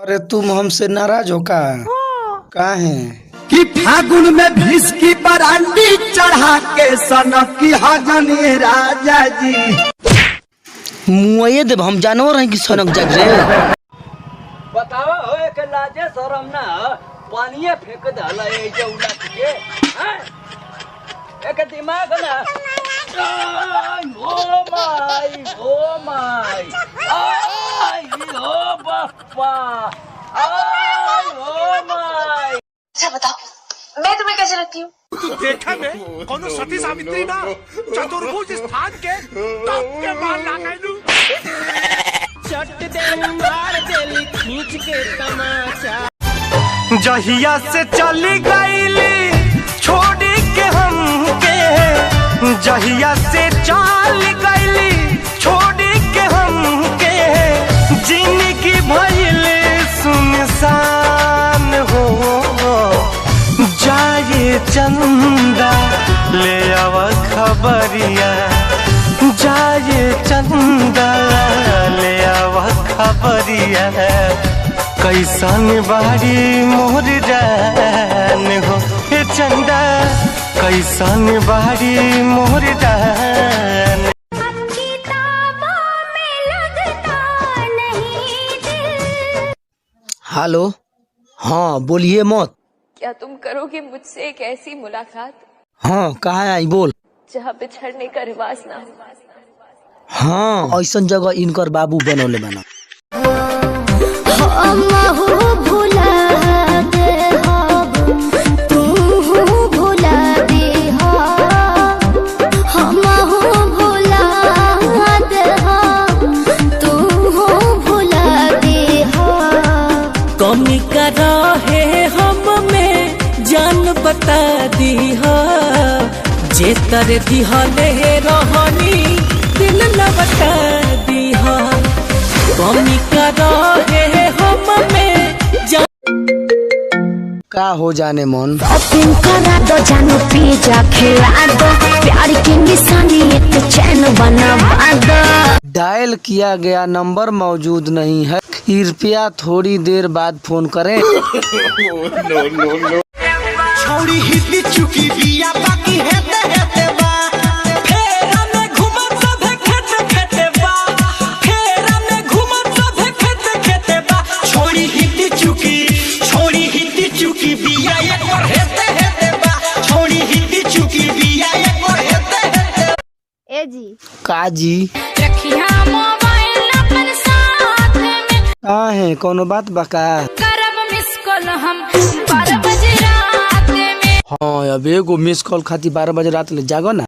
अरे तुम हमसे नाराज हो का? काहे? कि फागुन में भीष की बरांडी चढ़ा के सनक की हजनी राजा जी। मुँह देव हम जानवर हैं कि सनक जग रे। बताओ हो के लाजे शरम ना पानिए फेंक दला ए जे उलट के हैं एक दिमाग ना ओ माय आई हो बापा आई हो माय। अच्छा बताओ मैं तुम्हें कैसे लगती हूँ? तू देखा मैं कौन सती सावित्री ना चतुर्भुज स्थान के टॉप के मार लगाइलू चट दे मार देली खींच के तमाचा। जहिया से चली गईली छोड़ के हमके, जहिया से चल गईली छोड़ के हमके, जिंदगी भइल सुनसान हो। जाए चंदा ले आव खबरिया, जाए चंदा ले आव खबरिया, कैसन बारी मोर जान हो। हे चंदा कैसन बारी मोर जान। हेलो, हाँ बोलिए मत। क्या तुम करोगे मुझसे एक ऐसी मुलाकात हाँ कहाँ आई बोल। जहाँ बिछड़ने का रिवाज ना हो? हाँ ऐसा जगह इनकर बाबू बनौले बना। कमी करा है हम में जान बता दी हा, जे तर दिहले रहनी दिल न बता दी हा। कमी करा है हम में का हो जाने मन। शॉपिंग करा दो जानू पिज्जा खिला दो, प्यार की निशानी एक चैन बनवा दो। डायल किया गया नंबर मौजूद नहीं है, कृपया थोड़ी देर बाद फोन करें। छोड़ी हिली चुकी बिया बाकी हेते बा, फेरा में घुमत सभे खेते बा, फेरा में घुमत सभे खेते बा। छोड़ी हिली चुकी बिया एक और हेते बा, छोड़ी हिली चुकी बिया एक और हेते। ए जी का जी रखिया मोबाइल अपन साथ में, काहे कोनो बात बका? करब मिस कॉल हम 12 बजे रात में। हाँ अब एगो मिस कॉल खाती 12 बजे रात ले जागो ना।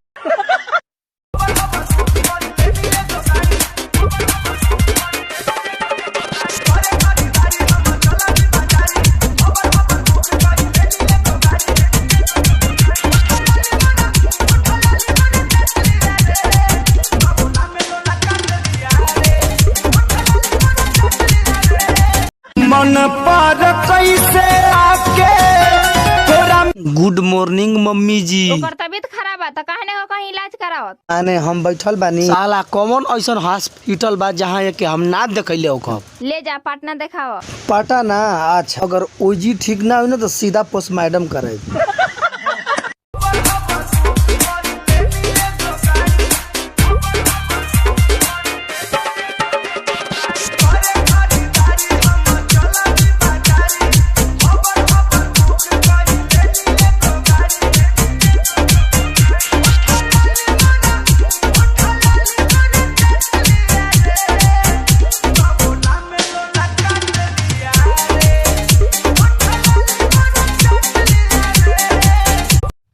मन पर कैसे आपके तोरा। गुड मॉर्निंग मम्मी जी। ओकर तबीयत खराब है तो कहने को कहीं इलाज करावत। आने हम बैठल बानी, साला कॉमन ऐसा हॉस्पिटल बा जहाँ के हम ना देखले हो। ले जा पटना दिखाओ। पता ना अच्छा अगर ओजी ठीक ना हुई ना तो सीधा पोस्टमार्टम करे।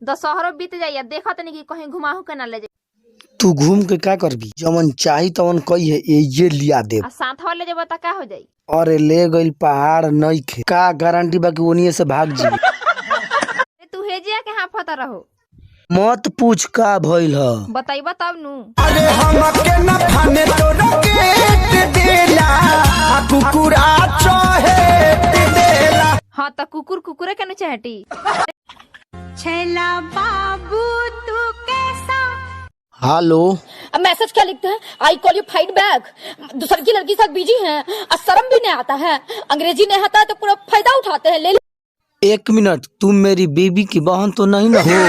दशहरा बीत जाइए देखत नहीं कि कहीं घुमाहू के ना ले जाए। तू घूम के क्या करबी? जमन चाही तवन कही है ये लिया दे। साथ वाले जब का हो जाई? अरे ले गइल पहाड़ नहीं खे, का गारंटी बाकी ओनिए से भाग जी। तू हेजिया के हां फता रहो। मत पूछ का भइल ह, बताइबा तब नु। अरे हमके न फाने तो रकेट देला, कुकुरा चहेट देला। हां त कुकुर कुकुरे के न चहटी। छैला बाबू तू कैसा हेलो। अब मैसेज क्या लिखते हैं? I call you fight bank. दूसरी की लड़की साथ बिजी हैं और शर्म भी नहीं आता है, अंग्रेजी नहीं आता है तो पूरा फायदा उठाते हैं। ले 1 मिनट, तुम मेरी बेबी की बहन तो नहीं ना हो?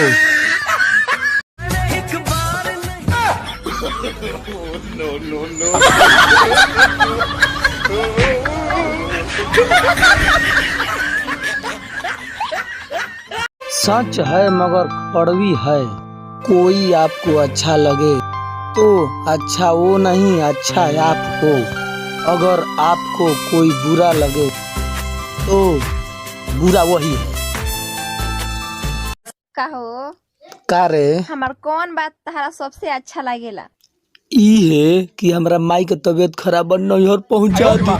सच है मगर कड़वी है। कोई आपको अच्छा लगे तो अच्छा वो नहीं, अच्छा आप हो। अगर आपको कोई बुरा लगे तो बुरा वही है। कहो का रे? हमार कौन बात तहरा सबसे अच्छा लागेला? ई है कि हमरा माई के तबीयत खराब बन नैहर पहुंचा दी।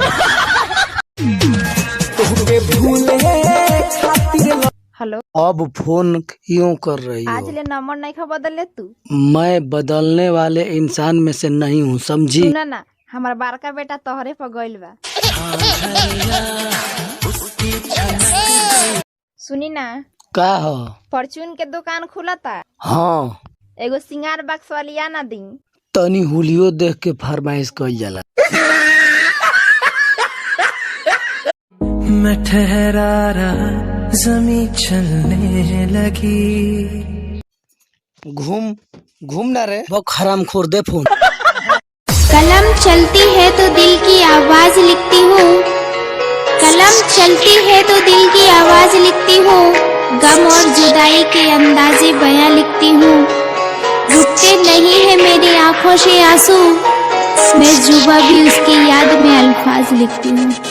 हेलो। अब फोन क्यों कर रही आज हो? ले नंबर नहीं खा बदल ले तू? मैं बदलने वाले इंसान में से नहीं हूँ, समझी? सुना ना, हमार बारका बेटा तोहरे पर गइल बा। सुनी ना, का हो? फॉर्चून के दुकान खुला था, हाँ, एगो सिंगार बक्स वाली आना दी। तनी हुलियो देख के फरमाइश कइल जाला। मैं ठहरा रहा, ज़मीं चलने लगी। घूम ना रे, वो हराम खोर दे फोन। कलम चलती है तो दिल की आवाज लिखती हूँ, कलम चलती है तो दिल की आवाज लिखती हूँ, गम और जुदाई के अंदाजे बयां लिखती हूँ। रुकते नहीं है मेरी आंखों से आंसू, मैं जुबा भी उसकी याद में अल्फाज लिखती हूँ।